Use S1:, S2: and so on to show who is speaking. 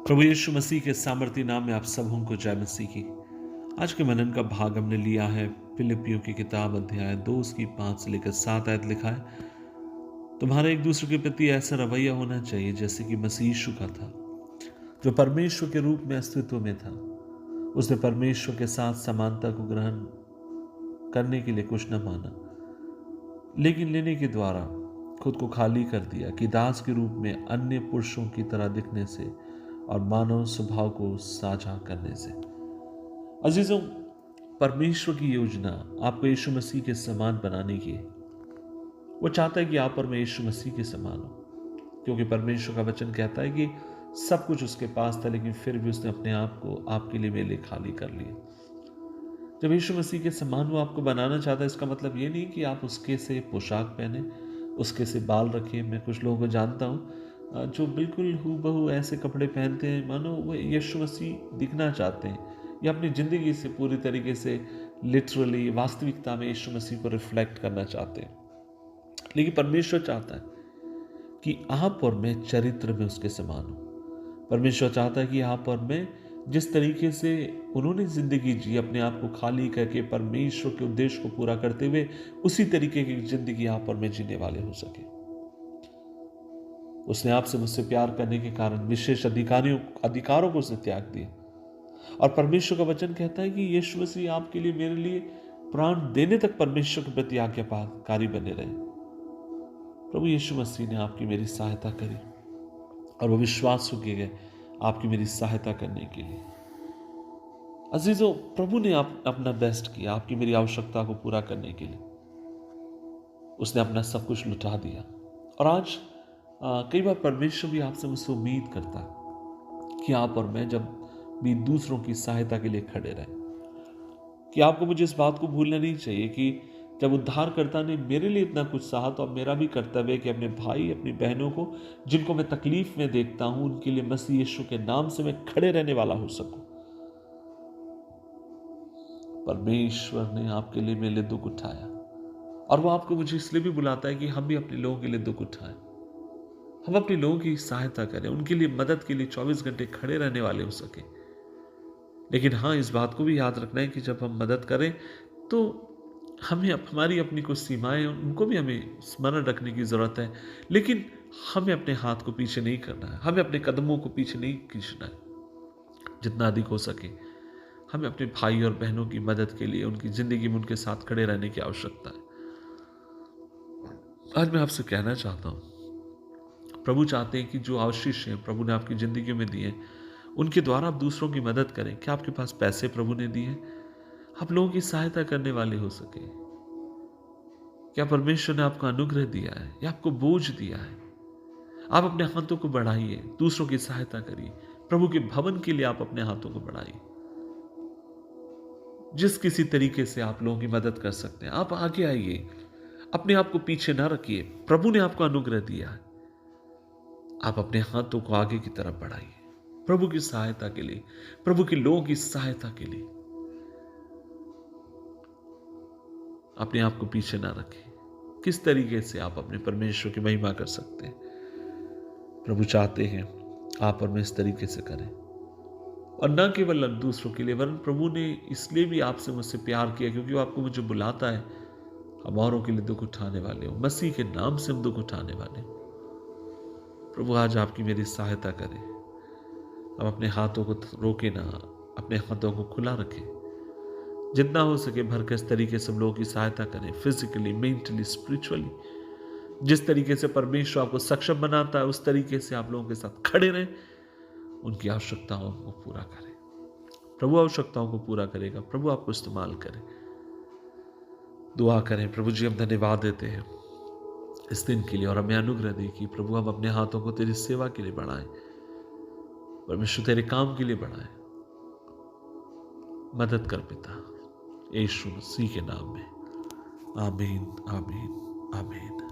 S1: प्रभु यीशु मसीह के सामर्थी नाम में आप सबों को जय मसीह की। आज के मनन का भाग हमने लिया है फिलिपियों की किताब अध्याय 2 उसकी 5 से लेकर 7 आयत लिखा है, तुम्हारे एक दूसरे के प्रति ऐसा रवैया होना चाहिए जैसे कि मसीह यीशु का था, जो परमेश्वर के रूप में अस्तित्व में था। उसने परमेश्वर के साथ समानता को ग्रहण करने के लिए कुछ न माना, लेकिन लेने के द्वारा खुद को खाली कर दिया कि दास के रूप में अन्य पुरुषों की तरह दिखने से और मानव स्वभाव को साझा करने से। अजीजों, परमेश्वर की योजना आपको यीशु मसीह के समान बनाने की है। वो चाहता है कि आप और मैं यीशु मसीह के समान हो, क्योंकि परमेश्वर का वचन कहता है कि सब कुछ उसके पास था, लेकिन फिर भी उसने अपने आप को आपके लिए मेरे लिए खाली कर लिया। जब यीशु मसीह के समान वो आपको बनाना चाहता है, इसका मतलब ये नहीं कि आप उसके से पोशाक पहने, उसके से बाल रखें। मैं कुछ लोगों को जानता हूँ जो बिल्कुल हूबहू ऐसे कपड़े पहनते हैं मानो वो यीशु मसीह दिखना चाहते हैं, या अपनी ज़िंदगी से पूरी तरीके से लिटरली वास्तविकता में यीशु मसीह को रिफ्लेक्ट करना चाहते हैं। लेकिन परमेश्वर चाहता है कि आप और मैं चरित्र में उसके समान हो। परमेश्वर चाहता है कि आप और मैं जिस तरीके से उन्होंने जिंदगी जी, अपने आप को खाली करके परमेश्वर के उद्देश्य को पूरा करते हुए, उसी तरीके की जिंदगी आप और मैं जीने वाले हो सके। उसने आपसे मुझसे प्यार करने के कारण विशेष अधिकारों को उसने त्याग दिया। और परमेश्वर का वचन कहता है कि यीशु मसीह आपके लिए, मेरे लिए प्राण देने तक परमेश्वर के प्रति आज्ञाकारी बने रहे। प्रभु यीशु मसीह ने आपकी मेरी सहायता करी और वो विश्वास हो गए आपकी मेरी सहायता करने के लिए। अजीजों, प्रभु ने अपना बेस्ट किया आपकी मेरी आवश्यकता को पूरा करने के लिए। उसने अपना सब कुछ लुटा दिया। और आज कई बार परमेश्वर भी आपसे मुझसे उम्मीद करता है कि आप और मैं जब भी दूसरों की सहायता के लिए खड़े रहें, कि आपको मुझे इस बात को भूलना नहीं चाहिए कि जब उद्धारकर्ता ने मेरे लिए इतना कुछ सहा, तो अब मेरा भी कर्तव्य है कि अपने भाई, अपनी बहनों को जिनको मैं तकलीफ में देखता हूं, उनके लिए मसीह यीशु के नाम से मैं खड़े रहने वाला हो सकूं। परमेश्वर ने आपके लिए मेरे लिए दुख उठाया, और वो आपको मुझे इसलिए भी बुलाता है कि हम भी अपने लोगों के लिए दुख उठाएं, हम अपने लोगों की सहायता करें, उनके लिए मदद के लिए 24 घंटे खड़े रहने वाले हो सके। लेकिन हाँ, इस बात को भी याद रखना है कि जब हम मदद करें तो हमें हमारी अपनी कुछ सीमाएं, उनको भी हमें स्मरण रखने की जरूरत है। लेकिन हमें अपने हाथ को पीछे नहीं करना है, हमें अपने कदमों को पीछे नहीं खींचना है। जितना अधिक हो सके हमें अपने भाई और बहनों की मदद के लिए, उनकी जिंदगी में उनके साथ खड़े रहने की आवश्यकता है। आज मैं आपसे कहना चाहता हूं, प्रभु चाहते हैं कि जो आशीष है प्रभु ने आपकी जिंदगी में दिए, उनके द्वारा आप दूसरों की मदद करें। क्या आपके पास पैसे प्रभु ने दिए, आप लोगों की सहायता करने वाले हो सके? क्या परमेश्वर ने आपको अनुग्रह दिया है या आपको बोझ दिया है? आप अपने हाथों को बढ़ाइए, दूसरों की सहायता करिए। प्रभु के भवन के लिए आप अपने हाथों को बढ़ाइए। जिस किसी तरीके से आप लोगों की मदद कर सकते हैं, आप आगे आइए। अपने आप को पीछे ना रखिए। प्रभु ने आपको अनुग्रह दिया है, आप अपने हाथों को आगे की तरफ बढ़ाइए, प्रभु की सहायता के लिए, प्रभु के लोगों की सहायता के लिए। अपने आप को पीछे ना रखें। किस तरीके से आप अपने परमेश्वर की महिमा कर सकते हैं? प्रभु चाहते हैं आप और मैं इस तरीके से करें, और न केवल दूसरों के लिए, वरन प्रभु ने इसलिए भी आपसे मुझसे प्यार किया क्योंकि वो आपको मुझे बुलाता है हम औरों के लिए दुख उठाने वाले हो, मसीह के नाम से हम दुख उठाने वाले हो। प्रभु आज आपकी मेरी सहायता करें। हम अपने हाथों को रोके ना, अपने हाथों को खुला रखें। जितना हो सके भरकर इस तरीके से लोगों की सहायता करें, फिजिकली, मेंटली, स्पिरिचुअली। जिस तरीके से परमेश्वर आपको सक्षम बनाता है, उस तरीके से आप लोगों के साथ खड़े रहें, उनकी आवश्यकताओं को पूरा करें। प्रभु आवश्यकताओं को पूरा करेगा, प्रभु आपको इस्तेमाल करे। दुआ करें। प्रभु जी, हम धन्यवाद देते हैं इस दिन के लिए, और हमें अनुग्रह दे कि प्रभु हम अपने हाथों को तेरी सेवा के लिए बढ़ाएं, परमेश्वर तेरे काम के लिए बढ़ाएं। मदद कर पिता, यीशु मसीह के नाम में। आमीन, आमीन, आमीन।